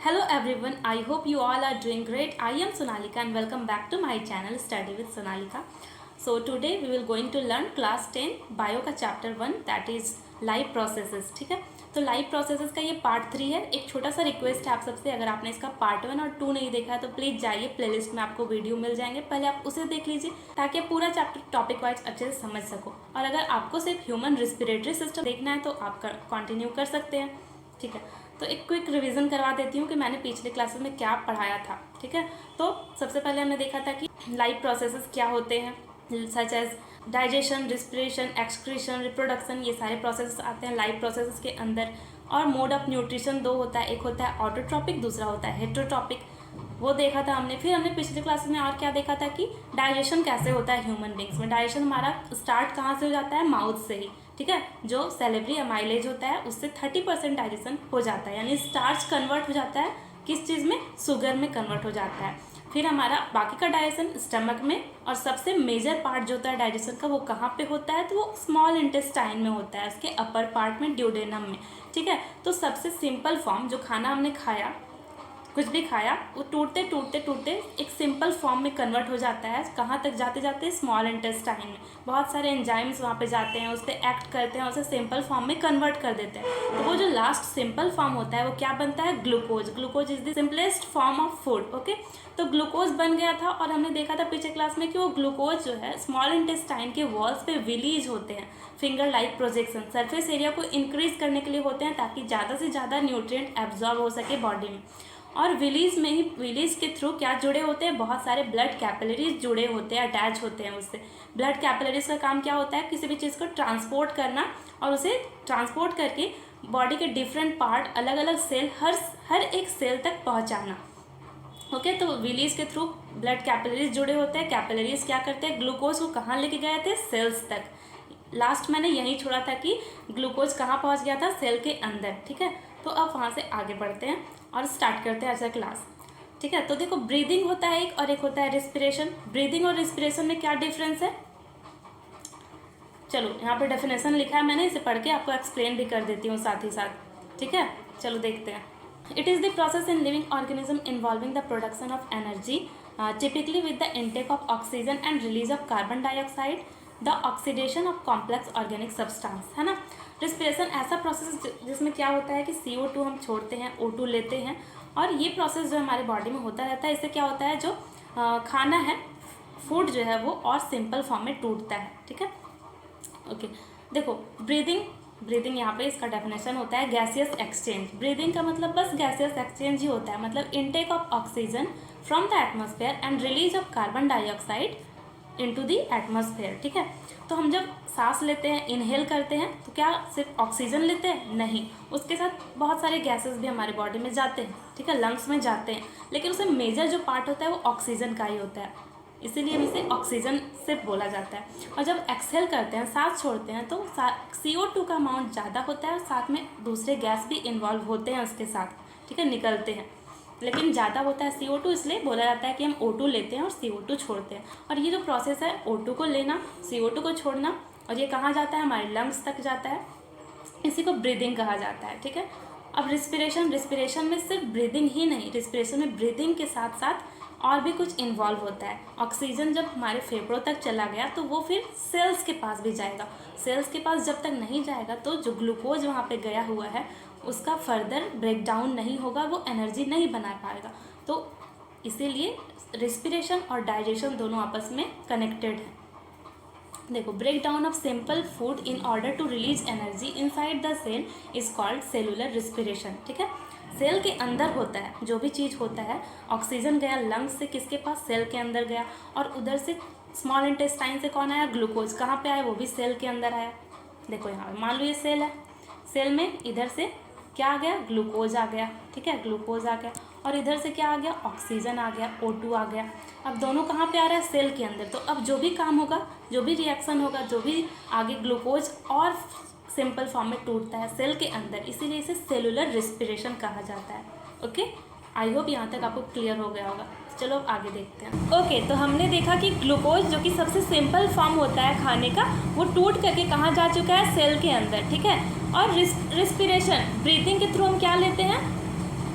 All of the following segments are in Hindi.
Hello everyone, I hope you all are doing great. I am Sonalika and welcome back to my channel Study with Sonalika. So today we will going to learn class 10 bio का chapter 1 that is life processes. ठीक है, तो लाइफ प्रोसेसेस का ये पार्ट 3 है. एक छोटा सा रिक्वेस्ट है आप सबसे, अगर आपने इसका पार्ट 1 और 2 नहीं देखा है तो प्लीज़ जाइए, प्लेलिस्ट में आपको वीडियो मिल जाएंगे, पहले आप उसे देख लीजिए ताकि आप पूरा चैप्टर टॉपिक वाइज अच्छे से समझ सको. और अगर आपको सिर्फ ह्यूमन रिस्पिरेटरी सिस्टम देखना है तो आप कंटिन्यू कर सकते हैं. ठीक है, तो एक क्विक रिवीजन करवा देती हूँ कि मैंने पिछले क्लासेस में क्या पढ़ाया था. ठीक है, तो सबसे पहले हमने देखा था कि लाइफ प्रोसेसेस क्या होते हैं, such as digestion, respiration, excretion, reproduction, ये सारे प्रोसेस आते हैं लाइफ प्रोसेसेस के अंदर. और मोड ऑफ न्यूट्रिशन दो होता है, एक होता है ऑटोट्रॉपिक, दूसरा होता है हेटेरोट्रॉपिक, वो देखा था हमने. फिर हमने पिछले क्लास में और क्या देखा था कि डाइजेशन कैसे होता है ह्यूमन बींग्स में. डाइजेशन हमारा स्टार्ट कहाँ से हो जाता है, माउथ से ही. ठीक है, जो सेलेब्री अमाइलेज होता है उससे 30% डाइजेशन हो जाता है, यानी स्टार्च कन्वर्ट हो जाता है किस चीज़ में, शुगर में कन्वर्ट हो जाता है. फिर हमारा बाकी का डाइजेशन स्टमक में, और सबसे मेजर पार्ट जो होता है डाइजेशन का वो कहाँ पे होता है, तो वो स्मॉल इंटेस्टाइन में होता है, उसके अपर पार्ट में, ड्यूडेनम में. ठीक है, तो सबसे सिंपल फॉर्म जो खाना हमने खाया, कुछ भी खाया, वो टूटते टूटते टूटते एक सिंपल फॉर्म में कन्वर्ट हो जाता है. कहाँ तक जाते जाते, स्मॉल इंटेस्टाइन में. बहुत सारे एंजाइम्स वहाँ पे जाते हैं, उस पर एक्ट करते हैं, उसे सिंपल फॉर्म में कन्वर्ट कर देते हैं. तो वो जो लास्ट सिंपल फॉर्म होता है वो क्या बनता है, glucose. Glucose is the simplest form of food. Okay, तो ग्लूकोज बन गया था. और हमने देखा था पिछले क्लास में कि वो ग्लूकोज जो है स्मॉल इंटेस्टाइन के वॉल्स पे विलीज होते हैं. Finger like projection surface area को इंक्रीज करने के लिए होते हैं ताकि ज़्यादा से ज़्यादा न्यूट्रिएंट एब्जॉर्ब हो सके बॉडी में. और विलीज में ही, विलीज के थ्रू क्या जुड़े होते हैं, बहुत सारे ब्लड कैपिलरीज जुड़े होते हैं, अटैच होते हैं उससे. ब्लड कैपिलरीज का काम क्या होता है, किसी भी चीज़ को ट्रांसपोर्ट करना और उसे ट्रांसपोर्ट करके बॉडी के डिफरेंट पार्ट, अलग अलग सेल, हर एक सेल तक पहुंचाना. ओके, तो विलीज के थ्रू ब्लड कैपिलरीज जुड़े होते हैं. कैपिलरीज क्या करते हैं, ग्लूकोज को कहाँ लेके गए थे, सेल्स तक. लास्ट मैंने यही छोड़ा था कि ग्लूकोज कहाँ पहुँच गया था, सेल के अंदर. ठीक है, तो अब वहाँ से आगे बढ़ते हैं और स्टार्ट करते हैं आज का क्लास. ठीक है, तो देखो ब्रीदिंग होता है एक, और एक होता है रिस्पिरेशन. ब्रीदिंग और रिस्पिरेशन में क्या डिफरेंस है, चलो यहाँ पे डेफिनेशन लिखा है मैंने, इसे पढ़ के आपको एक्सप्लेन भी कर देती हूँ साथ ही साथ. ठीक है, चलो देखते हैं. It is the process in living organism involving the production of energy typically with the intake of oxygen and release of carbon dioxide, the oxidation of complex organic substance. है ना. रिस्पिरेशन ऐसा प्रोसेस जिसमें क्या होता है कि CO2 हम छोड़ते हैं, O2 लेते हैं, और ये प्रोसेस जो हमारे बॉडी में होता रहता है. इससे क्या होता है, जो खाना है, फूड जो है वो और सिंपल फॉर्म में टूटता है. ठीक है, ओके. देखो ब्रीदिंग यहाँ पे इसका डेफिनेशन होता है गैसियस एक्सचेंज. ब्रीदिंग का मतलब बस गैसियस एक्सचेंज ही होता है, मतलब intake of oxygen from the atmosphere and release of carbon dioxide into the atmosphere. ठीक है, तो हम जब सांस लेते हैं, इनहेल करते हैं, तो क्या सिर्फ ऑक्सीजन लेते हैं, नहीं, उसके साथ बहुत सारे गैसेस भी हमारे बॉडी में जाते हैं. ठीक है, लंग्स में जाते हैं, लेकिन उसमें मेजर जो पार्ट होता है वो ऑक्सीजन का ही होता है, इसीलिए हम इसे ऑक्सीजन से बोला जाता है. और जब एक्सहेल करते हैं, सांस छोड़ते हैं, तो CO2 का अमाउंट ज़्यादा होता है और साथ में दूसरे गैस भी इन्वॉल्व होते हैं उसके साथ. ठीक है, निकलते हैं, लेकिन ज़्यादा होता है CO2, इसलिए बोला जाता है कि हम O2 लेते हैं और CO2 छोड़ते हैं. और ये जो प्रोसेस है, O2 को लेना, CO2 को छोड़ना, और ये कहाँ जाता है, हमारे लंग्स तक जाता है, इसी को ब्रीदिंग कहा जाता है. ठीक है, अब रिस्पिरेशन में सिर्फ ब्रीदिंग ही नहीं, रिस्पिरेशन में ब्रीदिंग के साथ साथ और भी कुछ इन्वॉल्व होता है. ऑक्सीजन जब हमारे फेफड़ों तक चला गया तो वो फिर सेल्स के पास भी जाएगा. सेल्स के पास जब तक नहीं जाएगा तो जो ग्लूकोज वहाँ पे गया हुआ है उसका फर्दर ब्रेक डाउन नहीं होगा, वो एनर्जी नहीं बना पाएगा. तो इसीलिए रिस्पिरेशन और डाइजेशन दोनों आपस में कनेक्टेड है. देखो, break down of simple food in order to release energy inside the cell is called cellular respiration. ठीक है, सेल के अंदर होता है जो भी चीज़ होता है. ऑक्सीजन गया लंग्स से किसके पास, सेल के अंदर गया, और उधर से स्मॉल इंटेस्टाइन से कौन आया, ग्लूकोज. कहाँ पे आया, वो भी सेल के अंदर आया. देखो यहाँ मान लो ये सेल है, सेल में इधर से क्या आ गया, ग्लूकोज आ गया. ठीक है, ग्लूकोज आ गया, और इधर से क्या आ गया, ऑक्सीजन आ गया, O2 आ गया. अब दोनों कहाँ पे आ रहा है, सेल के अंदर. तो अब जो भी काम होगा, जो भी रिएक्शन होगा, जो भी आगे ग्लूकोज और सिंपल फॉर्म में टूटता है सेल के अंदर, इसीलिए इसे सेलुलर रिस्पिरेशन कहा जाता है. ओके, आई होप यहाँ तक आपको क्लियर हो गया होगा. चलो अब आगे देखते हैं. ओके, तो हमने देखा कि ग्लूकोज जो कि सबसे सिंपल फॉर्म होता है खाने का, वो टूट करके कहाँ जा चुका है, सेल के अंदर. ठीक है, और रिस्पिरेशन, ब्रीथिंग के थ्रू हम क्या लेते हैं,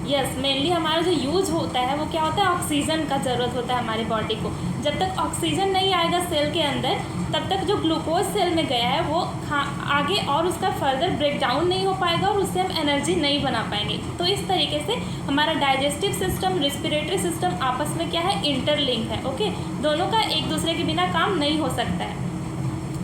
यस, मेनली हमारा जो यूज होता है वो क्या होता है, ऑक्सीजन का ज़रूरत होता है हमारे बॉडी को। जब तक ऑक्सीजन नहीं आएगा सेल के अंदर, तब तक जो ग्लूकोज सेल में गया है वो आगे और उसका फर्दर ब्रेक डाउन नहीं हो पाएगा और उससे हम एनर्जी नहीं बना पाएंगे। तो इस तरीके से हमारा डाइजेस्टिव सिस्टम, रिस्पिरेटरी सिस्टम आपस में क्या है, इंटरलिंक है। ओके, दोनों का एक दूसरे के बिना काम नहीं हो सकता है।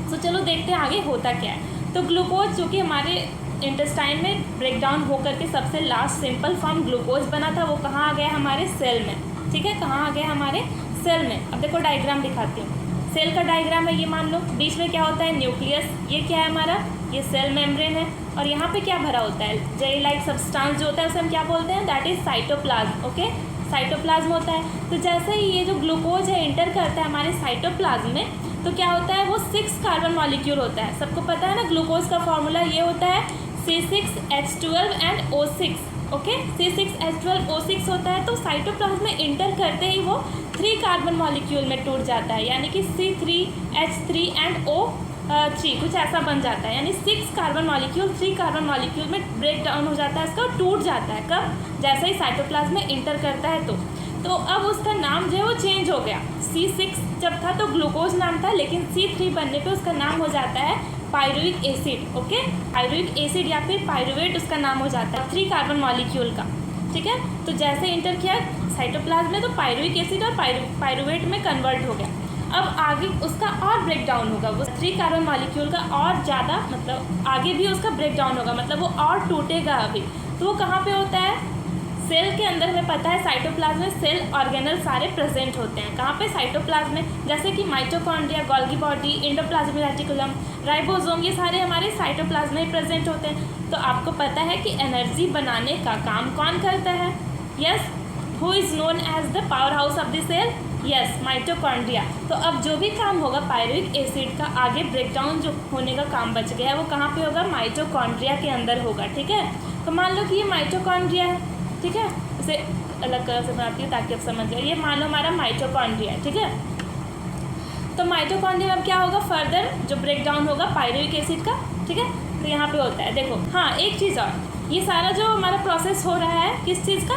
तो चलो देखते हैं आगे होता क्या है। तो ग्लूकोज जो कि हमारे इंटेस्टाइन में ब्रेक डाउन होकर के सबसे लास्ट सिंपल फॉर्म ग्लूकोज बना था, वो कहाँ आ गया, हमारे सेल में। ठीक है, कहाँ आ गया, हमारे सेल में। अब देखो डायग्राम दिखाती हूँ। सेल का डायग्राम है ये, मान लो बीच में क्या होता है, न्यूक्लियस। ये क्या है हमारा, ये सेल मेम्ब्रेन है। और यहाँ पे क्या भरा होता है, जेली लाइक सब्सटेंस जो होता है उसे हम क्या बोलते हैं, that is cytoplasm. Okay, cytoplasm होता है। तो जैसे ही ये जो ग्लूकोज है इंटर करता है हमारे साइटोप्लाज्म में, तो क्या होता है, वो 6 कार्बन मॉलिक्यूल होता है। सबको पता है ना, ग्लूकोज का फॉर्मूला ये होता है C6H12 and O6। Okay, C6H12O6 होता है। तो साइटोप्लाज्म में इंटर करते ही वो 3 कार्बन मॉलिक्यूल में टूट जाता है, यानी कि C3H3 एंड O3 कुछ ऐसा बन जाता है। यानी 6 कार्बन मॉलिक्यूल 3 कार्बन मॉलिक्यूल में ब्रेक डाउन हो जाता है, इसका टूट जाता है। कब, जैसे ही साइटोप्लाज्म में इंटर करता है। तो अब उसका नाम जो है वो चेंज हो गया। C6 जब था तो ग्लूकोज नाम था, लेकिन C3 बनने पे उसका नाम हो जाता है pyruvic acid. Okay, pyruvic acid या फिर पायरुवेट उसका नाम हो जाता है 3 कार्बन मॉलिक्यूल का। ठीक है, तो जैसे इंटर किया साइटोप्लाज्म में तो पायरुविक एसिड और पायरुवेट में कन्वर्ट हो गया। अब आगे उसका और ब्रेक डाउन होगा, वो 3 कार्बन मॉलिक्यूल का और ज़्यादा, मतलब आगे भी उसका ब्रेक डाउन होगा, मतलब वो और टूटेगा अभी। तो वो कहाँ पे होता है, सेल के अंदर। हमें पता है साइटोप्लाज्म में सेल ऑर्गेनल सारे प्रेजेंट होते हैं। कहाँ पे, साइटोप्लाज्म में। जैसे कि mitochondria, Golgi body, endoplasmic reticulum, ribosome, ये सारे हमारे साइटोप्लाज्म में प्रेजेंट होते हैं। तो आपको पता है कि एनर्जी बनाने का काम कौन करता है, yes, who is known as the power house of the cell, yes, mitochondria. तो अब जो भी काम होगा पायरुविक एसिड का, आगे ब्रेकडाउन जो होने का काम बच गया है वो कहाँ पे होगा, माइटोकॉन्ड्रिया के अंदर होगा। ठीक है, तो मान लो कि ये माइटोकॉन्ड्रिया है। ठीक है, इसे अलग कलर से बनाती हूँ ताकि आप समझ जाए। ये मान लो हमारा माइटोकॉन्ड्रिया है। ठीक है, तो माइटोकॉन्ड्रिया में क्या होगा, फर्दर जो ब्रेक डाउन होगा पायरुविक एसिड का। ठीक है, तो यहाँ पे होता है, देखो। हाँ, एक चीज़ और, ये सारा जो हमारा प्रोसेस हो रहा है किस चीज़ का,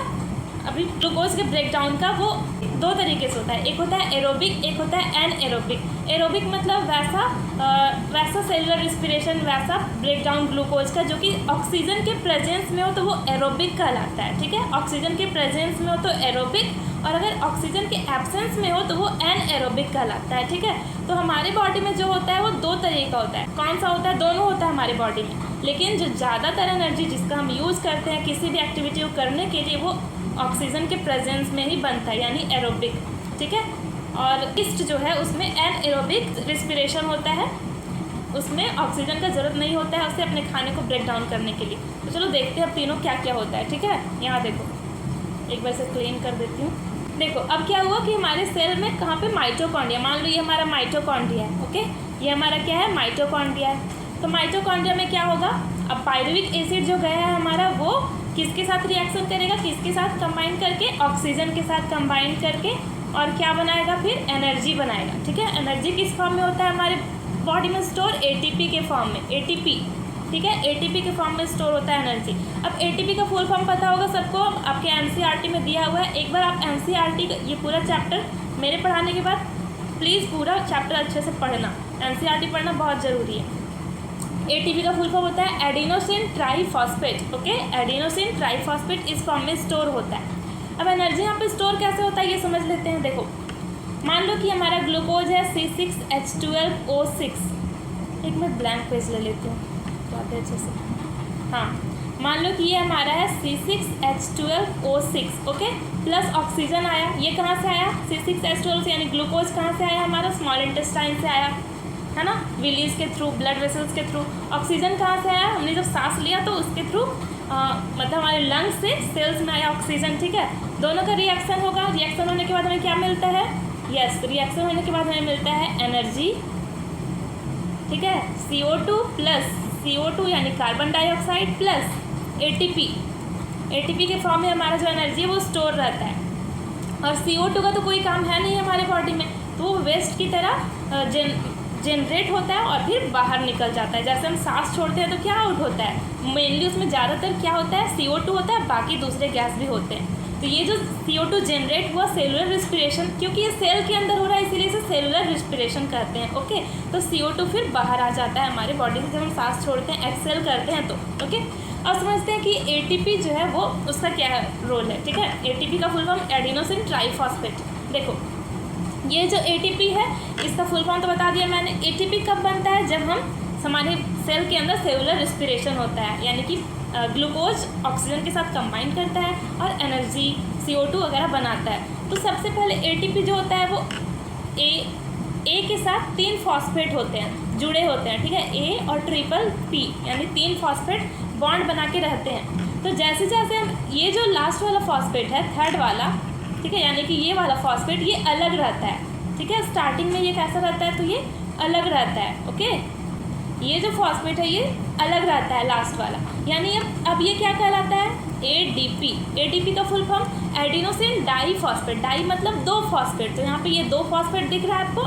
अभी ग्लूकोज के ब्रेक डाउन का, वो 2 तरीके से होता है। एक होता है एरोबिक, एक होता है एनएरोबिक। एरोबिक मतलब वैसा सेलुलर रिस्पिरेशन, वैसा ब्रेक डाउन ग्लूकोज का जो कि ऑक्सीजन के प्रेजेंस में हो तो वो एरोबिक कहलाता है। ठीक है, ऑक्सीजन के प्रेजेंस में हो तो एरोबिक, और अगर ऑक्सीजन के एब्सेंस में हो तो वो एनएरोबिक कहलाता है। ठीक है, तो हमारे बॉडी में जो होता है वो 2 तरीके का होता है। कौन सा होता है, दोनों होता है हमारे बॉडी में, लेकिन जो ज़्यादातर एनर्जी जिसका हम यूज़ करते हैं किसी भी एक्टिविटी को करने के लिए, वो ऑक्सीजन के प्रेजेंस में ही बनता है, यानी एरोबिक। ठीक है, और ईस्ट जो है उसमें एनएरोबिक रिस्पिरेशन होता है, उसमें ऑक्सीजन का ज़रूरत नहीं होता है उसे अपने खाने को ब्रेक डाउन करने के लिए। तो चलो देखते हैं अब तीनों क्या क्या होता है। ठीक है, यहाँ देखो, एक बार से क्लीन कर देती हूँ। देखो अब क्या हुआ कि हमारे सेल में कहाँ पे, माइटोकॉन्ड्रिया। मान लो ये हमारा माइटोकॉन्ड्रिया है। ओके, ये हमारा क्या है, माइटोकॉन्ड्रिया है। तो माइटोकॉन्ड्रिया में क्या होगा, अब पायरुविक एसिड जो गया है हमारा, वो किसके साथ रिएक्शन करेगा, किसके साथ कंबाइन करके, ऑक्सीजन के साथ कंबाइन करके, और क्या बनाएगा, फिर एनर्जी बनाएगा। ठीक है, एनर्जी किस फॉर्म में होता है हमारे बॉडी में स्टोर, एटीपी के फॉर्म में, एटीपी। ठीक है, एटीपी के फॉर्म में स्टोर होता है एनर्जी। अब एटीपी का फुल फॉर्म पता होगा सबको, आपके एनसीईआरटी में दिया हुआ है। एक बार आप एनसीईआरटी का ये पूरा चैप्टर मेरे पढ़ाने के बाद प्लीज़ पूरा चैप्टर अच्छे से पढ़ना, एनसीईआरटी पढ़ना बहुत ज़रूरी है। एटीपी का फुल फॉर्म होता है adenosine triphosphate. Okay, adenosine triphosphate इस फॉर्म में स्टोर होता है। अब एनर्जी यहाँ पे स्टोर कैसे होता है ये समझ लेते हैं। देखो, मान लो कि हमारा ग्लूकोज है C6H12O6। एक मैं ब्लैंक पेज ले लेती हूँ तो आते अच्छे से। हाँ, मान लो कि ये हमारा है C6H12O6। ओके, प्लस ऑक्सीजन आया, ये कहाँ से आया, C6H12 से, यानी ग्लूकोज कहाँ से आया, हमारा स्मॉल इंटेस्टाइन से आया, है ना, विलीज के थ्रू, ब्लड वेसल्स के थ्रू। ऑक्सीजन कहाँ से आया, हमने जब सांस लिया तो उसके थ्रू, मतलब हमारे लंग्स से सेल्स में आया ऑक्सीजन। ठीक है, दोनों का रिएक्शन होगा, रिएक्शन होने के बाद हमें क्या मिलता है, यस, रिएक्शन होने के बाद हमें मिलता है एनर्जी। ठीक है, CO2 प्लस CO2 यानी carbon dioxide plus ATP। ATP के फॉर्म में हमारा जो एनर्जी है वो स्टोर रहता है। और CO2 का तो कोई काम है नहीं हमारे बॉडी में, तो वो वेस्ट की तरह जनरेट होता है और फिर बाहर निकल जाता है। जैसे हम सांस छोड़ते हैं तो क्या आउट होता है, मेनली उसमें ज़्यादातर क्या होता है, CO2 होता है, बाकी दूसरे गैस भी होते हैं। तो ये जो CO2 जनरेट हुआ सेलुलर रिस्पिरेशन, क्योंकि ये सेल के अंदर हो रहा है इसीलिए इसे सेलुलर रिस्पिरेशन कहते हैं। ओके, तो CO2 फिर बाहर आ जाता है हमारे बॉडी से जब हम सांस छोड़ते हैं, एक्सेल करते हैं तो। ओके, अब समझते हैं कि ATP जो है वो उसका क्या रोल है। ठीक है, ATP का फुल फॉर्म एडिनोसिन ट्राइफॉस्फेट। देखो ये जो ATP है इसका फुल फॉर्म तो बता दिया मैंने। ATP कब बनता है, जब हम हमारे सेल के अंदर सेलुलर रिस्पिरेशन होता है, यानी कि ग्लूकोज ऑक्सीजन के साथ कंबाइन करता है और एनर्जी CO2 वगैरह बनाता है। तो सबसे पहले ATP जो होता है वो A के साथ 3 फॉस्फेट होते हैं, जुड़े होते हैं। ठीक है, A और ट्रिपल P यानी 3 फॉस्फेट बॉन्ड बना के रहते हैं। तो जैसे जैसे हम ये जो लास्ट वाला फॉस्फेट है, थर्ड वाला, ठीक है, यानी कि ये वाला फॉस्फेट ये अलग रहता है। ठीक है, स्टार्टिंग में ये कैसा रहता है, तो ये अलग रहता है। ओके, ये जो फॉस्फेट है ये अलग रहता है लास्ट वाला, यानी अब ये क्या कहलाता है, ADP। ADP का full form adenosine diphosphate. Di मतलब 2 फॉस्फेट, तो यहाँ पे ये 2 फॉस्फेट दिख रहा है आपको।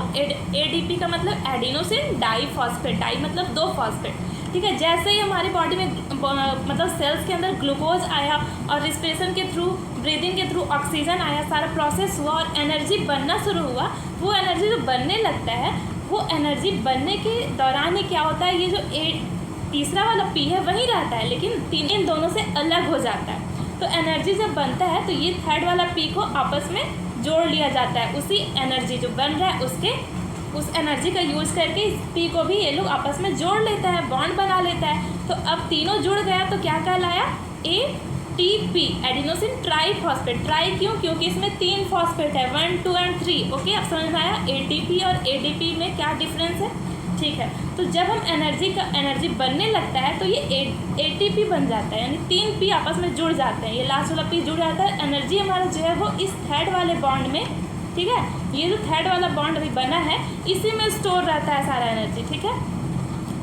ADP का मतलब एडिनोसिन डाईफॉस्फेट, डाई मतलब 2 फॉस्फेट। ठीक है, जैसे ही हमारी बॉडी में मतलब सेल्स के अंदर ग्लूकोज आया और रिस्पिरेशन के थ्रू, ब्रीदिंग के थ्रू ऑक्सीजन आया, सारा प्रोसेस हुआ और एनर्जी बनना शुरू हुआ। वो एनर्जी जो बनने लगता है, वो एनर्जी बनने के दौरान ही क्या होता है, ये जो तीसरा वाला P है वही रहता है, लेकिन इन दोनों से अलग हो जाता है। तो एनर्जी जब बनता है तो ये थर्ड वाला P को आपस में जोड़ लिया जाता है। उसी एनर्जी जो बन रहा है उस एनर्जी का यूज़ करके इस P को भी ये लोग आपस में जोड़ लेता है, बॉन्ड बना लेता है। तो अब तीनों जुड़ गया तो क्या कहलाया, ATP, एडिनोसिन ट्राईफॉस्फेट। ट्राई क्यों, क्योंकि इसमें 3 फॉस्फेट है, 1, 2 और 3। ओके, अब समझ में आया ATP और ADP में क्या डिफरेंस है। ठीक है, तो जब हम एनर्जी बनने लगता है तो ये ATP बन जाता है, यानी 3 P आपस में जुड़ जाते हैं। ये लास्ट वाला P जुड़ जाता है, एनर्जी हमारा जो है वो इस थर्ड वाले बॉन्ड में, ठीक है, ये जो थर्ड वाला बॉन्ड अभी बना है इसी में स्टोर रहता है सारा एनर्जी। ठीक है,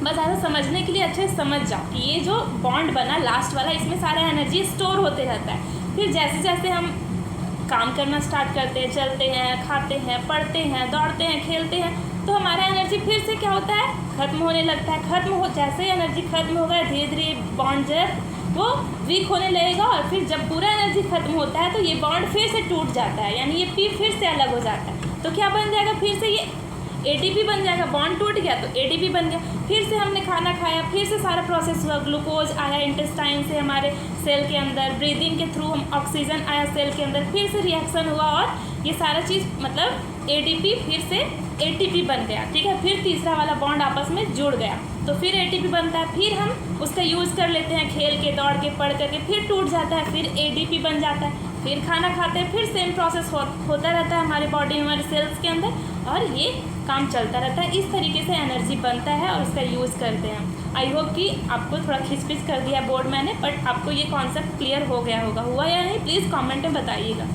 बस ऐसा समझने के लिए अच्छे से समझ जाओ कि ये जो बॉन्ड बना लास्ट वाला, इसमें सारा एनर्जी स्टोर होते रहता है। फिर जैसे जैसे हम काम करना स्टार्ट करते हैं, चलते हैं, खाते हैं, पढ़ते हैं, दौड़ते हैं, खेलते हैं, तो हमारा एनर्जी फिर से क्या होता है, खत्म होने लगता है। जैसे एनर्जी खत्म होगा, धीरे धीरे बॉन्ड जो है वो वीक होने लगेगा और फिर जब पूरा एनर्जी खत्म होता है तो ये बॉन्ड फिर से टूट जाता है, यानी ये P फिर से अलग हो जाता है। तो क्या बन जाएगा, फिर से ये ATP बन जाएगा। बॉन्ड टूट गया तो ATP बन गया। फिर से हमने खाना खाया, फिर से सारा प्रोसेस हुआ, ग्लूकोज आया इंटेस्टाइन से हमारे सेल के अंदर, ब्रीदिंग के थ्रू हम ऑक्सीजन आया सेल के अंदर, फिर से रिएक्शन हुआ और ये सारा चीज़ मतलब ADP फिर से ATP बन गया। ठीक है, फिर तीसरा वाला बॉन्ड आपस में जुड़ गया तो फिर ATP बनता है। फिर हम उसका यूज़ कर लेते हैं, खेल के, दौड़ के, पढ़ करके, फिर टूट जाता है, फिर ADP बन जाता है। फिर खाना खाते हैं, फिर सेम प्रोसेस होता रहता है हमारे बॉडी में, हमारे सेल्स के अंदर, और ये काम चलता रहता है। इस तरीके से एनर्जी बनता है और उसका यूज़ करते हैं। आई होप कि आपको थोड़ा खिचपिच कर दिया बोर्ड मैंने, बट आपको ये कॉन्सेप्ट क्लियर हो गया होगा। हुआ या नहीं प्लीज़ कमेंट में बताइएगा।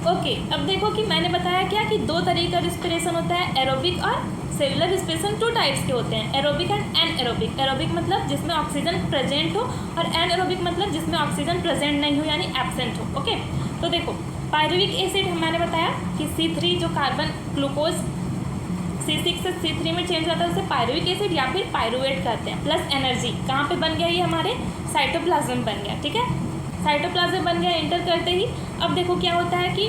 ओके, अब देखो कि मैंने बताया क्या कि 2 तरीके का रिस्पिरेशन होता है, एरोबिक और सेलुलर रिस्पिरेशन। 2 टाइप्स के होते हैं, एरोबिक एंड एनएरोबिक। एरोबिक मतलब जिसमें ऑक्सीजन प्रेजेंट हो और एनएरोबिक मतलब जिसमें ऑक्सीजन प्रेजेंट नहीं हो, यानी एब्सेंट हो। ओके, तो देखो पायरुविक एसिड मैंने बताया कि C3 जो कार्बन ग्लूकोज C6 से C3 में चेंज होता है उसे पायरुविक एसिड या फिर पायरुवेट कहते हैं। प्लस एनर्जी कहाँ पे बन गया, ये हमारे साइटोप्लाज्म बन गया। ठीक है, साइटोप्लाज्म बन गया इंटर करते ही। अब देखो क्या होता है कि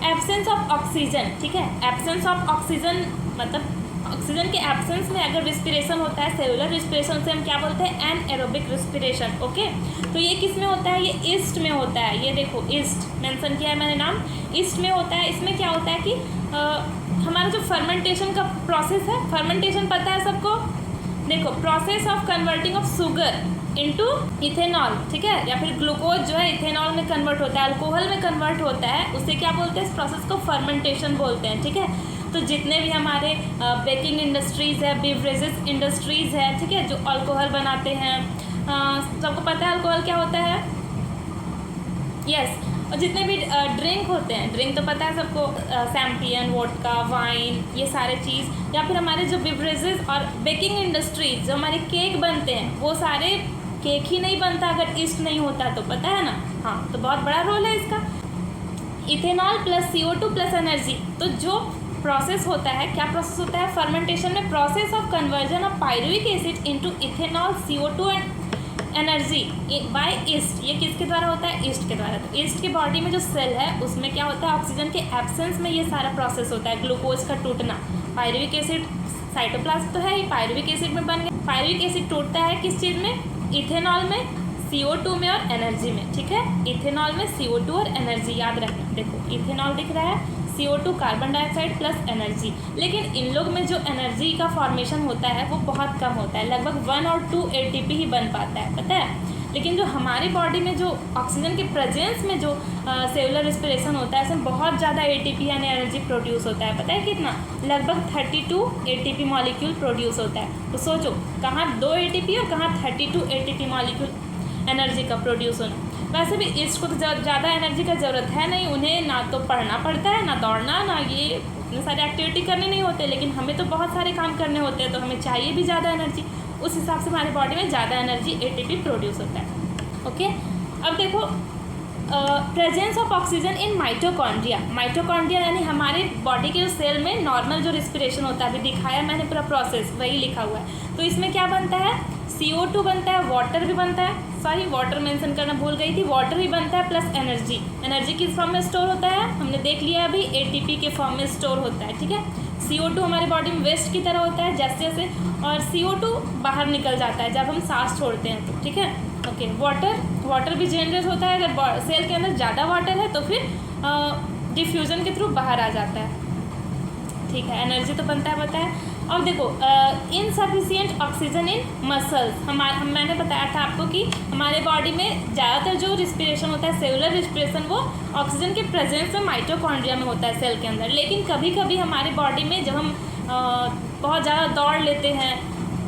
एब्सेंस ऑफ ऑक्सीजन, ठीक है, एब्सेंस ऑफ ऑक्सीजन मतलब ऑक्सीजन के एब्सेंस में अगर रिस्पिरेशन होता है, सेलुलर रिस्पिरेशन से हम क्या बोलते हैं, एनएरोबिक रिस्पिरेशन। ओके, तो ये किस में होता है, ये ईस्ट में होता है। ये देखो ईस्ट मेंशन किया है मैंने नाम, ईस्ट में होता है। इसमें क्या होता है कि हमारा जो फर्मेंटेशन का प्रोसेस है, फर्मेंटेशन पता है सबको, देखो process of converting of sugar into ethanol, ठीक है, या फिर ग्लूकोज जो है इथेनॉल में कन्वर्ट होता है, अल्कोहल में कन्वर्ट होता है, उसे क्या बोलते हैं, इस प्रोसेस को फर्मेंटेशन बोलते हैं। ठीक है, तो जितने भी हमारे बेकिंग इंडस्ट्रीज़ है, बेवरेजेस इंडस्ट्रीज़ है, ठीक है, जो अल्कोहल बनाते हैं, सबको पता है अल्कोहल क्या होता है, यस। और जितने भी ड्रिंक होते हैं, ड्रिंक तो पता है सबको, सैम्पियन, वोडका, वाइन, ये सारे चीज़, या फिर हमारे जो बेवरेजेस और बेकिंग इंडस्ट्रीज जो हमारे केक बनते हैं, वो सारे केक ही नहीं बनता अगर ईस्ट नहीं होता तो, पता है ना। हाँ, तो बहुत बड़ा रोल है इसका। Ethanol plus CO2 plus energy, तो जो प्रोसेस होता है, क्या प्रोसेस होता है फर्मेंटेशन में? Process of conversion of pyruvic acid into ethanol, CO2 and energy by east. ये किसके द्वारा होता है? ईस्ट के द्वारा। तो ईस्ट की बॉडी में जो सेल है उसमें क्या होता है? ऑक्सीजन के एब्सेंस में ये सारा प्रोसेस होता है, ग्लूकोज का टूटना। पायरुविक एसिड साइटोप्लाज्म तो है ही, पायरुविक एसिड में बन गया। पायरुविक एसिड टूटता है किस चीज़ में? इथेनॉल में, CO2 में और एनर्जी में, ठीक है। इथेनॉल में CO2 और एनर्जी, याद रखना। देखो इथेनॉल दिख रहा है, CO2 carbon dioxide plus energy. लेकिन इन लोग में जो एनर्जी का फॉर्मेशन होता है वो बहुत कम होता है, लगभग 1 और 2 ATP ही बन पाता है, पता है। लेकिन जो हमारी बॉडी में जो ऑक्सीजन के प्रेजेंस में जो सेलुलर रिस्पिरेशन होता है उसमें बहुत ज़्यादा ATP यानी एनर्जी प्रोड्यूस होता है, पता है कितना? लगभग 32 ATP मॉलिक्यूल प्रोड्यूस होता है। तो सोचो कहाँ 2 ATP और कहाँ 32 ATP मॉलिक्यूल एनर्जी का प्रोड्यूस होना। वैसे भी ईस्ट को तो ज़्यादा एनर्जी का ज़रूरत है नहीं, उन्हें ना तो पढ़ना पड़ता है, ना दौड़ना, ना ये इतने सारे एक्टिविटी करने नहीं होते, लेकिन हमें तो बहुत सारे काम करने होते हैं, तो हमें चाहिए भी ज़्यादा एनर्जी। उस हिसाब से हमारी बॉडी में ज़्यादा एनर्जी ATP प्रोड्यूस होता है। ओके, अब देखो presence of oxygen in mitochondria. Mitochondria यानी हमारे बॉडी के जो सेल में नॉर्मल जो रिस्पिरेशन होता है, अभी दिखाया मैंने पूरा प्रोसेस, वही लिखा हुआ है। तो इसमें क्या बनता है? CO2 बनता है, वाटर भी बनता है, सॉरी वाटर मेंशन करना भूल गई थी, वाटर भी बनता है प्लस एनर्जी। एनर्जी किस फॉर्म में स्टोर होता है? हमने देख लिया अभी, ATP के फॉर्म में स्टोर होता है, ठीक है। CO2 हमारे बॉडी में वेस्ट की तरह होता है जैसे जैसे, और CO2 बाहर निकल जाता है जब हम सांस छोड़ते हैं तो, ठीक है। ओके, वाटर भी जनरेट होता है, अगर सेल के अंदर ज़्यादा वाटर है तो फिर डिफ्यूज़न के थ्रू बाहर आ जाता है, ठीक है। एनर्जी तो बनता है, पता है। और देखो इनसफिशिएंट ऑक्सीजन इन मसल्स, मैंने बताया था आपको कि हमारे बॉडी में ज़्यादातर जो रिस्पिरेशन होता है, सेलुलर रिस्पिरेशन, वो ऑक्सीजन के प्रेजेंस में माइटोकॉन्ड्रिया में होता है, सेल के अंदर। लेकिन कभी कभी हमारे बॉडी में जब हम बहुत ज़्यादा दौड़ लेते हैं,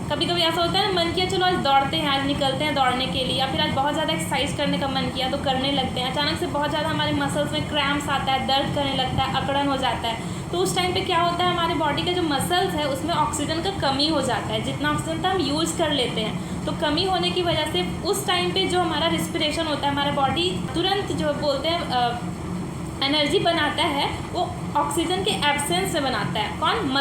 कभी कभी ऐसा होता है ना, मन किया चलो आज दौड़ते हैं, आज निकलते हैं दौड़ने के लिए, या फिर आज बहुत ज़्यादा एक्सरसाइज करने का मन किया तो करने लगते हैं, अचानक से बहुत ज़्यादा हमारे मसल्स में क्रैम्प्स आता है, दर्द करने लगता है, अकड़न हो जाता है। तो उस टाइम पे क्या होता है, हमारे बॉडी का जो मसल्स है उसमें ऑक्सीजन का कमी हो जाता है, जितना ऑक्सीजन था हम यूज़ कर लेते हैं, तो कमी होने की वजह से उस टाइम पे जो हमारा रिस्पिरेशन होता है, हमारा बॉडी तुरंत जो बोलते हैं एनर्जी बनाता है, वो ऑक्सीजन के एब्सेंस में बनाता है। कौन?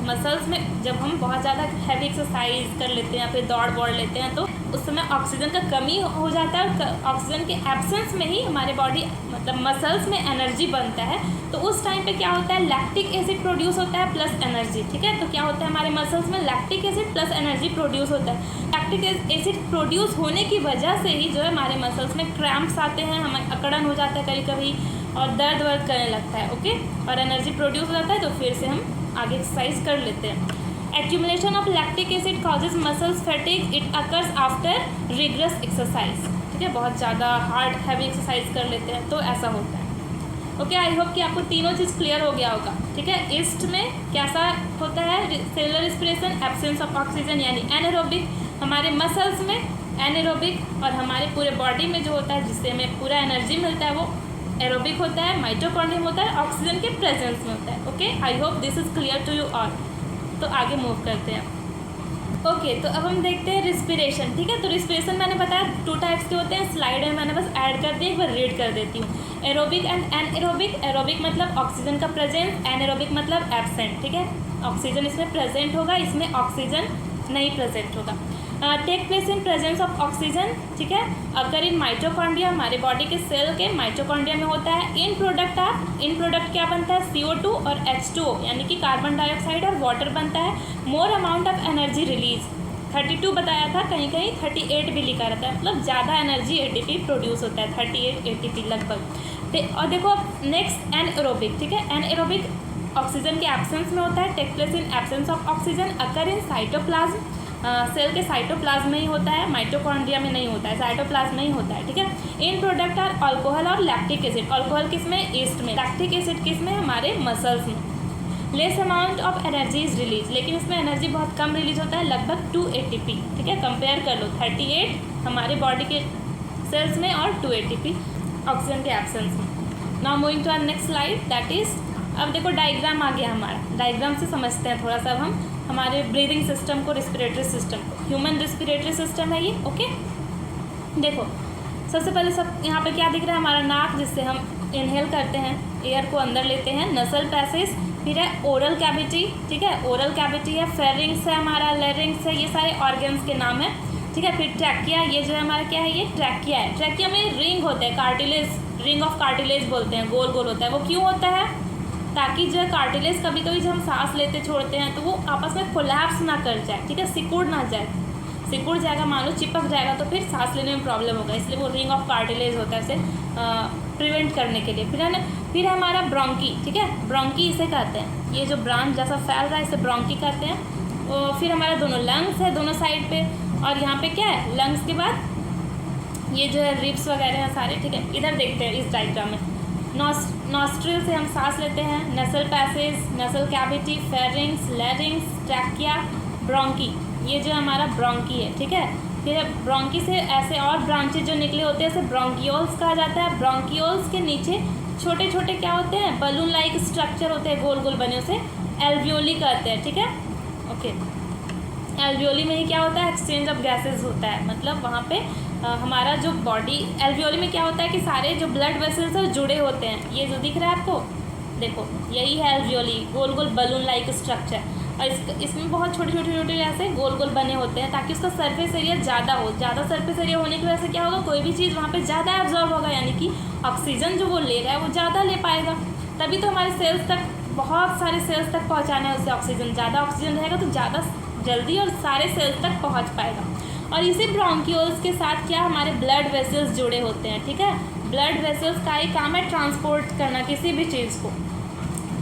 मसल्स में जब हम बहुत ज़्यादा हैवी एक्सरसाइज कर लेते हैं या फिर दौड़ लेते हैं तो उस समय ऑक्सीजन का कमी हो जाता है, और ऑक्सीजन के एब्सेंस में ही हमारे बॉडी मतलब मसल्स में एनर्जी बनता है। तो उस टाइम पे क्या होता है, लैक्टिक एसिड प्रोड्यूस होता है प्लस एनर्जी, ठीक है। तो क्या होता है, हमारे मसल्स में lactic acid plus energy produce होता है। लैक्टिक एसिड प्रोड्यूस होने की वजह से ही जो है हमारे मसल्स में क्रैम्प्स आते हैं, हमें अकड़न हो जाता है कभी कभी, और दर्द वर्द करने लगता है, ओके। और एनर्जी प्रोड्यूस हो जाता है तो फिर से हम आगे एक्सरसाइज कर लेते हैं। Accumulation of lactic acid causes muscles fatigue, it occurs after rigorous exercise, ठीक है। बहुत ज़्यादा हार्ड हैवी एक्सरसाइज कर लेते हैं तो ऐसा होता है, ओके। आई होप कि आपको तीनों चीज़ क्लियर हो गया होगा, ठीक है। ईस्ट में कैसा होता है, cellular respiration, absence of oxygen यानी एनारोबिक, हमारे मसल्स में एनारोबिक, और हमारे पूरे बॉडी में जो होता है जिससे हमें पूरा एनर्जी मिलता है वो एरोबिक होता है, माइटोकॉन्ड्रियम होता है, ऑक्सीजन के प्रेजेंस में होता है, okay. I hope this is clear to you all. तो आगे मूव करते हैं, ओके। तो अब हम देखते हैं रिस्पिरेशन, ठीक है। तो रिस्पिरेशन मैंने बताया 2 टाइप्स के होते हैं, स्लाइड में मैंने बस ऐड कर दिया, एक बार रीड कर देती हूँ। Aerobic and anaerobic. एरोबिक मतलब ऑक्सीजन का प्रेजेंस, एनएरोबिक मतलब एब्सेंट, ठीक है। ऑक्सीजन इसमें प्रेजेंट होगा, इसमें ऑक्सीजन नहीं प्रेजेंट होगा। Take place in presence of oxygen, ठीक है। अगर इन माइटोकॉन्ड्रिया, हमारे बॉडी के सेल के माइटोकॉन्ड्रिया में होता है। इन प्रोडक्ट क्या बनता है, CO2 और H2O यानी कि कार्बन डाइऑक्साइड और वाटर बनता है। More amount of energy release, 32 बताया था, कहीं कहीं 38 भी लिखा रहता है, मतलब ज़्यादा एनर्जी ATP प्रोड्यूस होता है, 38 ATP लगभग। और देखो नेक्स्ट एनएरोबिक, ठीक है। एनएरोबिक ऑक्सीजन के एब्सेंस में होता है, take place in absence of oxygen, occur in cytoplasm, cell के साइटोप्लाज्म में ही होता है, माइटोकॉन्ड्रिया में नहीं होता है, साइटोप्लाज्म में ही होता है, ठीक है। इन प्रोडक्ट आर अल्कोहल और लैक्टिक एसिड। अल्कोहल किस में, ईस्ट में। लैक्टिक एसिड किस में, हमारे मसल्स में। Less amount of energy is release, लेकिन इसमें एनर्जी बहुत कम रिलीज होता है, लगभग 2 ATP, ठीक है। कंपेयर कर लो 38 हमारे बॉडी के सेल्स में और 2 ATP ऑक्सीजन के एब्सेंस में। Now moving to our next slide, that is, अब देखो डायग्राम आ गया हमारा, डायग्राम से समझते हैं थोड़ा सा हम हमारे ब्रीदिंग सिस्टम को, रिस्पिरेटरी सिस्टम को। ह्यूमन रिस्पिरेटरी सिस्टम है ये, ओके। देखो सबसे पहले सब यहाँ पे क्या दिख रहा है, हमारा नाक जिससे हम इनहेल करते हैं, एयर को अंदर लेते हैं। नसल पैसेज, फिर है ओरल कैविटी, ठीक है, ओरल कैविटी है, फेरिंग्स है हमारा, लेरिंग्स है, ये सारे ऑर्गन्स के नाम है, ठीक है। फिर ट्रैकिया, ये जो है हमारा क्या है, ये ट्रैकिया है। ट्रैकिया में रिंग होते हैं, कार्टिलेज, रिंग ऑफ कार्टिलेज बोलते हैं, गोल गोल होता है। वो क्यों होता है? ताकि जो है कार्टिलेज कभी कभी जब हम सांस लेते छोड़ते हैं तो वो आपस में कोलैप्स ना कर जाए, ठीक है, सिकुड़ ना जाए। सिकुड़ जाएगा, मान लो चिपक जाएगा तो फिर सांस लेने में प्रॉब्लम होगा, इसलिए वो रिंग ऑफ कार्टिलेज होता है, इसे प्रिवेंट करने के लिए। फिर है हमारा ब्रोंकी, ठीक है, ब्रोंकी इसे कहते हैं, ये जो ब्रांच जैसा फैल रहा है इसे ब्रोंकी कहते हैं। और फिर हमारा दोनों लंग्स है दोनों साइड पे, और यहाँ पे क्या है, लंग्स के बाद ये जो है रिब्स वगैरह हैं सारे, ठीक है। इधर देखते हैं इस डायग्राम में, नॉस्ट्रिल से हम सांस लेते हैं, नसल पैसेज, नसल cavity, pharynx, larynx, trachea, bronchi, ये जो हमारा ब्रोंकी है, ठीक है। फिर ब्रोंकी से ऐसे और ब्रांचेज जो निकले होते हैं, इसे ब्रोंकियोल्स कहा जाता है। ब्रोंकियोल्स के नीचे छोटे छोटे क्या होते हैं, बलून लाइक स्ट्रक्चर होते हैं, गोल गोल बने, उसे एल्वियोली कहते हैं, ठीक है, ओके। एल्वियोली में ही क्या होता है, एक्सचेंज ऑफ गैसेज होता है, मतलब वहाँ पे हमारा जो बॉडी, एल्वियोली में क्या होता है कि सारे जो ब्लड वेसल्स हैं जुड़े होते हैं। ये जो दिख रहा है आपको, देखो यही है एल्वियोली, गोल गोल बलून लाइक स्ट्रक्चर, और इसमें बहुत छोटे छोटे छोटे ऐसे गोल गोल बने होते हैं ताकि उसका सरफेस एरिया ज़्यादा हो। ज़्यादा सरफेस एरिया होने की वजह से क्या होगा, कोई भी चीज़ वहाँ पे ज़्यादा एब्जॉर्ब होगा, यानी कि ऑक्सीजन जो वो ले रहा है वो ज़्यादा ले पाएगा, तभी तो हमारे सेल्स तक, बहुत सारे सेल्स तक पहुँचाना है उससे ऑक्सीजन। ज़्यादा ऑक्सीजन रहेगा तो ज़्यादा जल्दी और सारे सेल्स तक पहुँच पाएगा। और इसी ब्रोंकियोल्स के साथ क्या, हमारे ब्लड वेसल्स जुड़े होते हैं, ठीक है। ब्लड वेसल्स का ही काम है ट्रांसपोर्ट करना किसी भी चीज़ को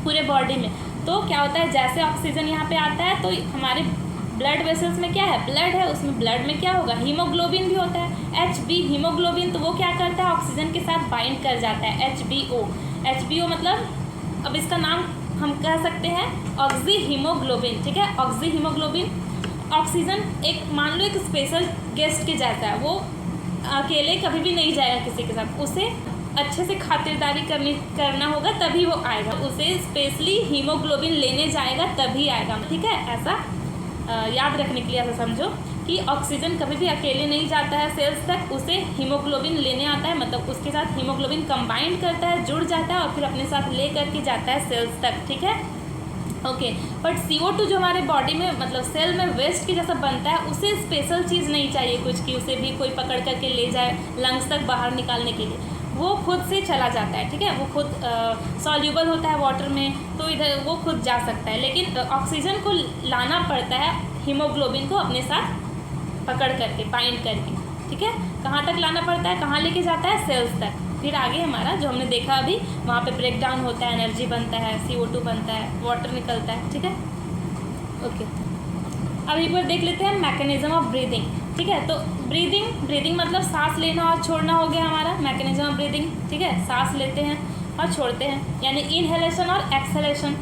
पूरे बॉडी में। तो क्या होता है, जैसे ऑक्सीजन यहाँ पे आता है तो हमारे ब्लड वेसल्स में क्या है, ब्लड है, उसमें ब्लड में क्या होगा, हीमोग्लोबिन भी होता है, HB हीमोग्लोबिन। तो वो क्या करता है, ऑक्सीजन के साथ बाइंड कर जाता है, HBO मतलब, अब इसका नाम हम कह सकते हैं ऑक्सी हीमोग्लोबिन, ठीक है। ऑक्सी हीमोग्लोबिन, ऑक्सीजन एक, मान लो एक स्पेशल गेस्ट के जैसा है, वो अकेले कभी भी नहीं जाएगा किसी के साथ, उसे अच्छे से खातिरदारी करना होगा तभी वो आएगा, उसे स्पेशली हीमोग्लोबिन लेने जाएगा तभी आएगा, ठीक है। ऐसा याद रखने के लिए ऐसा समझो कि ऑक्सीजन कभी भी अकेले नहीं जाता है सेल्स तक, उसे हीमोग्लोबिन लेने आता है, मतलब उसके साथ हीमोग्लोबिन कंबाइंड करता है, जुड़ जाता है और फिर अपने साथ ले करके जाता है सेल्स तक, ठीक है, ओके। बट CO2 जो हमारे बॉडी में, मतलब सेल में वेस्ट की जैसा बनता है, उसे स्पेशल चीज़ नहीं चाहिए कुछ कि उसे भी कोई पकड़ करके ले जाए लंग्स तक बाहर निकालने के लिए, वो खुद से चला जाता है, ठीक है। वो खुद सॉल्यूबल होता है वाटर में, तो इधर वो खुद जा सकता है, लेकिन ऑक्सीजन को लाना पड़ता है हीमोग्लोबिन को अपने साथ पकड़ करके, बाइंड करके, ठीक है। कहाँ तक लाना पड़ता है, कहाँ लेके जाता है, सेल्स तक। फिर आगे हमारा जो हमने देखा अभी, वहाँ पे ब्रेक डाउन होता है, एनर्जी बनता है, CO2 बनता है, वाटर निकलता है, ठीक है, ओके। अब एक बार देख लेते हैं मैकेनिज्म ऑफ ब्रीदिंग, ठीक है। तो ब्रीदिंग मतलब सांस लेना और छोड़ना हो गया हमारा मैकेनिज्म ऑफ ब्रीदिंग, ठीक है। सांस लेते हैं और छोड़ते हैं, यानी इनहेलेशन और एक्सहेलेशन।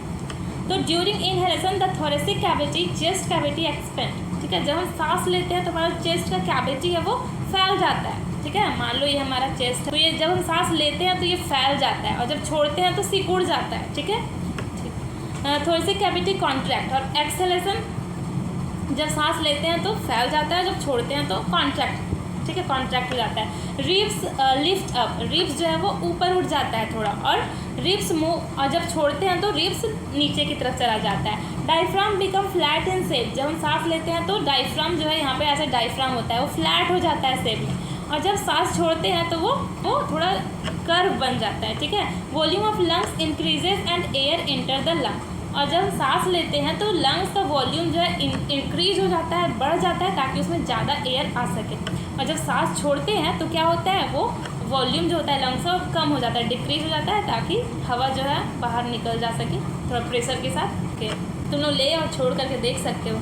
तो during inhalation the thoracic cavity, chest cavity expand, ठीक है। जब हम सांस लेते हैं तो हमारा चेस्ट का कैविटी है वो फैल जाता है, ठीक है। मान लो ये हमारा चेस्ट है, तो ये जब हम सांस लेते हैं तो ये फैल जाता है, और जब छोड़ते हैं तो सिकुड़ जाता है, ठीक है। थोरेसिक कैविटी कॉन्ट्रैक्ट, और एक्सहेलेशन, जब सांस लेते हैं तो फैल जाता है, जब छोड़ते हैं तो कॉन्ट्रैक्ट, ठीक है, कॉन्ट्रैक्ट हो जाता है। रिब्स लिफ्ट अप, रिब्स जो है वो ऊपर उठ जाता है थोड़ा, और रिब्स मूव, और जब छोड़ते हैं तो रिब्स नीचे की तरफ चला जाता है। Diaphragm become flat in shape, जब हम सांस लेते हैं तो डायफ्राम जो है यहाँ पे ऐसे डायफ्राम होता है, वो फ्लैट हो जाता है शेप में, और जब सांस छोड़ते हैं तो वो थोड़ा कर्व बन जाता है, ठीक है। Volume of lungs increases and air enter the lung, और जब सांस लेते हैं तो लंग्स का वॉल्यूम जो है इंक्रीज हो जाता है, बढ़ जाता है, ताकि उसमें ज़्यादा एयर आ सके। और जब सांस छोड़ते हैं तो क्या होता है, वो वॉल्यूम जो होता है लंग्स का कम हो जाता है, डिक्रीज हो जाता है, ताकि हवा जो है बाहर निकल जा सके थोड़ा प्रेशर के साथ, ओके। तुम लोग ले और छोड़ करके देख सकते हो,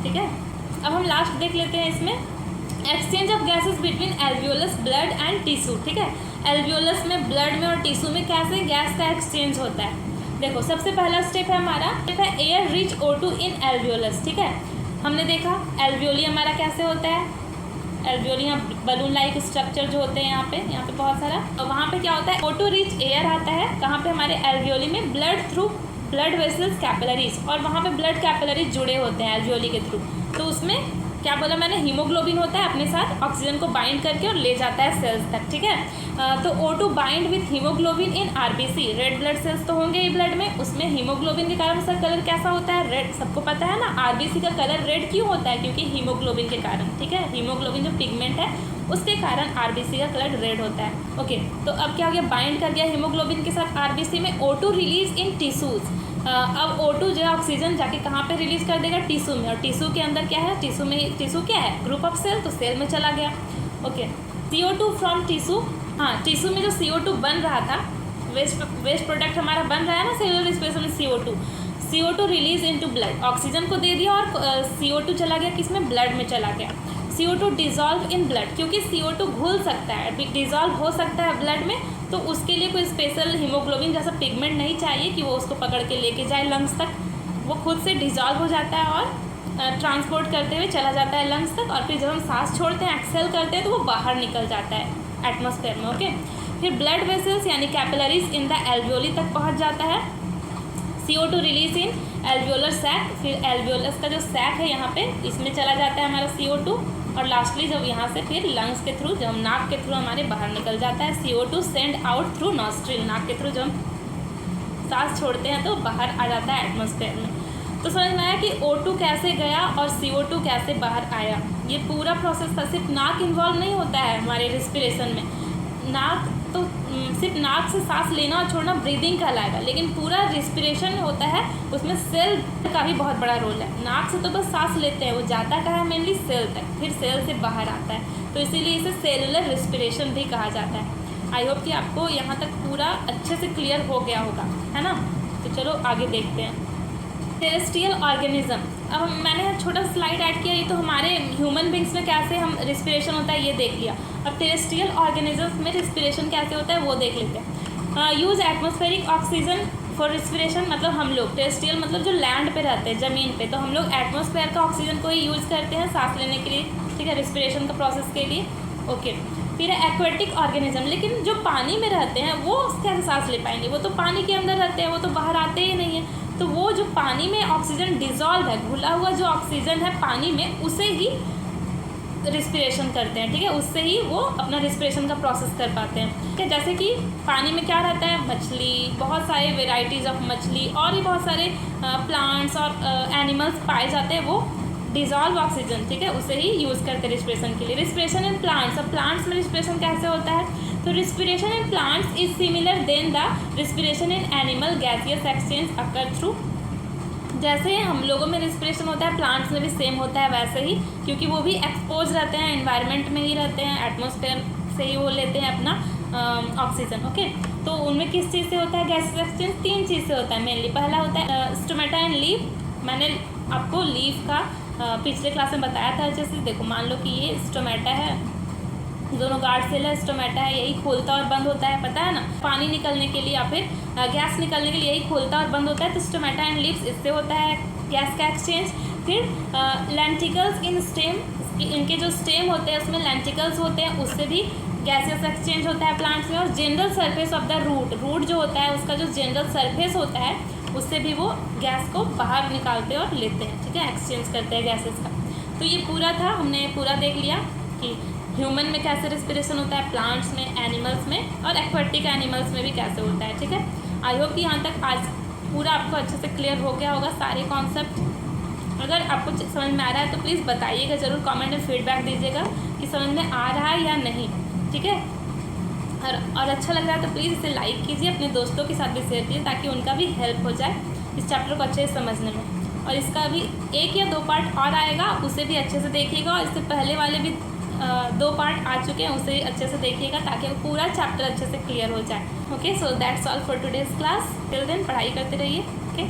ठीक है। अब हम लास्ट देख लेते हैं इसमें, exchange of gases between alveolus, blood and tissue, ठीक है। एल्वियोलस में, ब्लड में और टिश्यू में कैसे गैस का एक्सचेंज होता है, देखो सबसे पहला स्टेप है हमारा, एयर रिच O2 इन एल्वियोलस, ठीक है। हमने देखा एल्वियोली हमारा कैसे होता है, एल्वियोली यहाँ बलून लाइक स्ट्रक्चर जो होते हैं यहाँ पे बहुत सारा, और वहाँ पे क्या होता है, O2 रिच एयर आता है, कहाँ पे, हमारे एल्वियोली में, blood through blood vessels capillaries, और वहाँ पे ब्लड कैपिलरीज जुड़े होते हैं एल्वियोली के थ्रू, तो उसमें क्या बोला मैंने, हीमोग्लोबिन होता है अपने साथ ऑक्सीजन को बाइंड करके और ले जाता है सेल्स तक, ठीक है। तो O2 bind with haemoglobin in RBC, red blood cells तो होंगे ही ब्लड में, उसमें हीमोग्लोबिन के कारण उसका कलर कैसा होता है, रेड। सबको पता है ना RBC का कलर रेड क्यों होता है, क्योंकि हीमोग्लोबिन के कारण, ठीक है। हीमोग्लोबिन जो पिगमेंट है उसके कारण RBC का कलर रेड होता है। ओके, तो अब क्या हो गया, बाइंड कर गया हीमोग्लोबिन के साथ RBC में। O2 रिलीज इन टिश्यूज़, अब O2 जो है ऑक्सीजन जाके कहाँ पे रिलीज़ कर देगा, टिश्यू में। और टिश्यू के अंदर क्या है, टिश्यू क्या है, ग्रुप ऑफ सेल, तो सेल में चला गया। ओके, CO2 फ्रॉम टिश्यू, हाँ टिश्यू में जो CO2 बन रहा था, वेस्ट प्रोडक्ट हमारा बन रहा है ना सेलुलर रेस्पिरेशन में, CO2 release into blood, oxygen को दे दिया और CO2 चला गया किसमें, ब्लड में चला गया। CO2 डिजॉल्व इन ब्लड, क्योंकि CO2 घुल सकता है, डिजॉल्व हो सकता है ब्लड में, तो उसके लिए कोई स्पेशल हीमोग्लोबिन जैसा पिगमेंट नहीं चाहिए कि वो उसको पकड़ के लेके जाए लंग्स तक। वो खुद से डिजॉल्व हो जाता है और ट्रांसपोर्ट करते हुए चला जाता है लंग्स तक, और फिर जब हम सांस छोड़ते हैं, एक्सेल करते हैं, तो वो बाहर निकल जाता है एटमॉस्फेयर में। ओके, फिर ब्लड वेसल्स यानी कैपिलरीज इन द एल्वियोली तक पहुँच जाता है। CO2 release in alveolar sac, फिर एल्वियोलस का जो सैक है यहाँ पे, इसमें चला जाता है हमारा CO2, और लास्टली जब यहाँ से फिर लंग्स के थ्रू, जब हम नाक के थ्रू हमारे बाहर निकल जाता है CO2 send out through nostril, नाक के थ्रू जब हम सांस छोड़ते हैं तो बाहर आ जाता है एटमॉस्फेयर में। तो समझ में आया कि O2 कैसे गया और CO2 कैसे बाहर आया। ये पूरा प्रोसेस था, सिर्फ नाक इन्वॉल्व नहीं होता है हमारे रिस्पिरेशन में। नाक तो सिर्फ नाक से सांस लेना और छोड़ना ब्रीदिंग कहलाएगा, लेकिन पूरा रिस्पिरेशन होता है उसमें सेल का भी बहुत बड़ा रोल है। नाक से तो बस सांस लेते हैं, वो जाता कहाँ है, मेनली सेल तक, फिर सेल से बाहर आता है, तो इसीलिए इसे सेलुलर रिस्पिरेशन भी कहा जाता है। आई होप कि आपको यहाँ तक पूरा अच्छे से क्लियर हो गया होगा, है ना। तो चलो आगे देखते हैं। टेरेस्ट्रियल ऑर्गेनिज्म, अब मैंने छोटा स्लाइड ऐड किया, ये तो हमारे ह्यूमन बींग्स में कैसे हम रिस्पिरेशन होता है ये देख लिया। अब टेरेस्ट्रियल ऑर्गेनिजम्स में रिस्पिरेशन कैसे होता है वो देख लेते हैं। Use atmospheric oxygen for respiration, मतलब हम लोग टेरेस्ट्रियल मतलब जो लैंड पे रहते हैं, ज़मीन पे, तो हम लोग एटमॉस्फेयर का ऑक्सीजन को ही यूज़ करते हैं सांस लेने के लिए, ठीक है, रिस्पिरेशन का प्रोसेस के लिए। ओके, फिर एक्वेटिक ऑर्गेनिज्म, लेकिन जो पानी में रहते हैं वो कैसे सांस ले पाएंगे, वो तो पानी के अंदर रहते हैं, वो तो बाहर आते ही नहीं है। तो वो जो पानी में ऑक्सीजन डिजॉल्व है, घुला हुआ जो ऑक्सीजन है पानी में, उसे ही रिस्पिरेशन करते हैं, ठीक है, उससे ही वो अपना रिस्पिरेशन का प्रोसेस कर पाते हैं, ठीक है। जैसे कि पानी में क्या रहता है, मछली, बहुत सारे वेराइटीज़ ऑफ मछली और भी बहुत सारे प्लांट्स और एनिमल्स पाए जाते हैं, वो डिजॉल्व ऑक्सीजन, ठीक है, उसे ही यूज़ करते हैं रिस्पिरेशन के लिए। रिस्पिरेशन इन प्लांट्स, अब प्लांट्स में रिस्पिरेशन कैसे होता है, तो respiration in plants is similar than the respiration in animal gaseous exchange occur through, जैसे हम लोगों में रिस्पिरेशन होता है प्लांट्स में भी सेम होता है वैसे ही, क्योंकि वो भी एक्सपोज रहते हैं, एनवायरनमेंट में ही रहते हैं, एटमॉस्फेयर से ही वो लेते हैं अपना ऑक्सीजन। ओके, तो उनमें किस चीज़ से होता है गैसियस एक्सचेंज, 3 चीज़ से होता है मेनली। पहला होता है स्टोमेटा एंड लीफ, मैंने आपको लीफ का पिछले क्लास में बताया था। जैसे देखो, मान लो कि ये स्टोमेटा है, दोनों गार्ड सेल है, स्टोमेटा है, यही खोलता और बंद होता है, पता है ना, पानी निकलने के लिए या फिर गैस निकलने के लिए यही खोलता और बंद होता है। तो स्टोमेटा एंड लीव्स, इससे होता है गैस का एक्सचेंज। फिर लेंटिकल्स इन स्टेम, इनके जो स्टेम होते हैं उसमें लेंटिकल्स होते हैं, उससे भी गैसियस एक्सचेंज होता है प्लांट्स में। और general surface of the root जो होता है, उसका जो जनरल सरफेस होता है, उससे भी वो गैस को बाहर निकालते और लेते हैं, ठीक है, एक्सचेंज करते हैं गैसेस का। तो ये पूरा था, हमने पूरा देख लिया कि ह्यूमन में कैसे रिस्पिरेशन होता है, प्लांट्स में, एनिमल्स में, और एक्वेटिक एनिमल्स में भी कैसे होता है, ठीक है। आई होप कि यहाँ तक आज पूरा आपको अच्छे से क्लियर हो गया होगा सारे कॉन्सेप्ट। अगर आपको समझ में आ रहा है तो प्लीज़ बताइएगा ज़रूर, कमेंट में फीडबैक दीजिएगा कि समझ में आ रहा है या नहीं, ठीक है। और अच्छा लग रहा है तो प्लीज़ इसे लाइक कीजिए, अपने दोस्तों के साथ भी शेयर कीजिए, ताकि उनका भी हेल्प हो जाए इस चैप्टर को अच्छे से समझने में। और इसका भी 1 या 2 पार्ट और आएगा, उसे भी अच्छे से देखिएगा, और इससे पहले वाले भी 2 पार्ट आ चुके हैं, उसे अच्छे से देखिएगा ताकि वो पूरा चैप्टर अच्छे से क्लियर हो जाए। Okay, so that's all for today's class. Till then पढ़ाई करते रहिए। ओके।